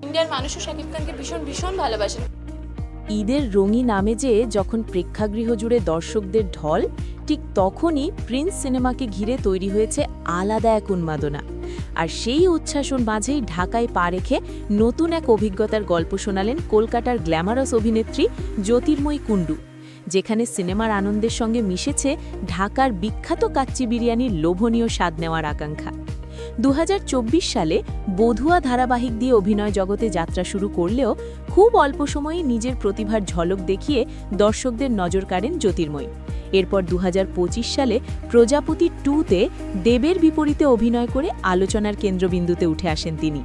ইন্ডিয়ার মানুষও শাকিব খানকে ভীষণ ভীষণ ভালোবাসেন। ঈদের রঙিন আমেজে যখন প্রেক্ষাগৃহ জুড়ে দর্শকদের ঢল, ঠিক তখনই প্রিন্স সিনেমাকে ঘিরে তৈরি হয়েছে আলাদা এক উন্মাদনা। আর সেই উচ্ছ্বাসন মাঝেই ঢাকায় পা রেখে নতুন এক অভিজ্ঞতার গল্প শোনালেন কলকাতার গ্ল্যামারাস অভিনেত্রী জ্যোতির্ময়ী কুণ্ডু, যেখানে সিনেমার আনন্দের সঙ্গে মিশেছে ঢাকার বিখ্যাত কাচ্চি বিরিয়ানির লোভনীয় স্বাদ নেওয়ার আকাঙ্ক্ষা। 2024 সালে বধুয়া ধারাবাহিক দিয়ে অভিনয় জগতে যাত্রা শুরু করলেও খুব অল্প সময়ে নিজের প্রতিভার ঝলক দেখিয়ে দর্শকদের নজর কাড়েন জ্যোতির্ময়ী। এরপর 2025 সালে প্রজাপতি 2-তে দেবের বিপরীতে অভিনয় করে আলোচনার কেন্দ্রবিন্দুতে উঠে আসেন তিনি।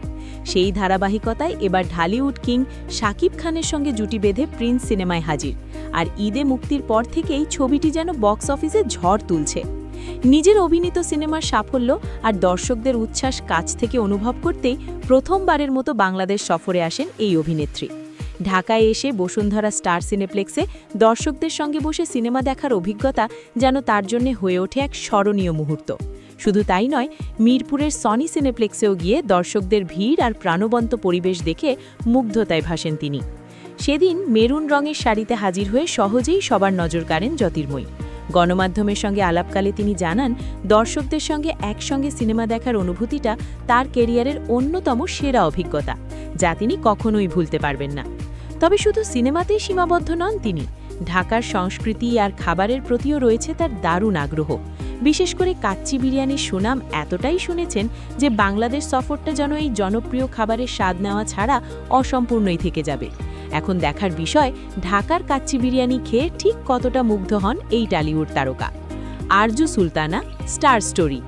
সেই ধারাবাহিকতায় এবার ঢালিউড কিং শাকিব খানের সঙ্গে জুটি বেঁধে প্রিন্স সিনেমায় হাজির। আর ঈদে মুক্তির পর থেকেই ছবিটি যেন বক্স অফিসে ঝড় তুলছে। নিজের অভিনীত সিনেমার সাফল্য আর দর্শকদের উচ্ছ্বাস কাছ থেকে অনুভব করতেই প্রথমবারের মতো বাংলাদেশ সফরে আসেন এই অভিনেত্রী। ঢাকায় এসে বসুন্ধরা স্টার সিনেপ্লেক্সে দর্শকদের সঙ্গে বসে সিনেমা দেখার অভিজ্ঞতা যেন তার জন্য হয়ে ওঠে এক স্মরণীয় মুহূর্ত। শুধু তাই নয়, মিরপুরের সনি সিনেপ্লেক্সেও গিয়ে দর্শকদের ভিড় আর প্রাণবন্ত পরিবেশ দেখে মুগ্ধতায় ভাসেন তিনি। সেদিন মেরুন রঙের শাড়িতে হাজির হয়ে সহজেই সবার নজর কাড়েন জ্যোতির্ময়ী। গণমাধ্যমের সঙ্গে আলাপকালে তিনি জানান, দর্শকদের সঙ্গে একসঙ্গে সিনেমা দেখার অনুভূতিটা তার ক্যারিয়ারের অন্যতম সেরা অভিজ্ঞতা, যা তিনি কখনোই ভুলতে পারবেন না। তবে শুধু সিনেমাতেই সীমাবদ্ধ নন তিনি, ঢাকার সংস্কৃতি আর খাবারের প্রতিও রয়েছে তার দারুণ আগ্রহ। বিশেষ করে কাচ্চি বিরিয়ানির সুনাম এতটাই শুনেছেন যে বাংলাদেশ সফরটা যেন এই জনপ্রিয় খাবারের স্বাদ নেওয়া ছাড়া অসম্পূর্ণই থেকে যাবে। এখন দেখার বিষয় ঢাকার কাচ্চি বিরিয়ানি খেয়ে ঠিক কতটা মুগ্ধ হন এই টলিউড তারকা। Arju Sultana, star story.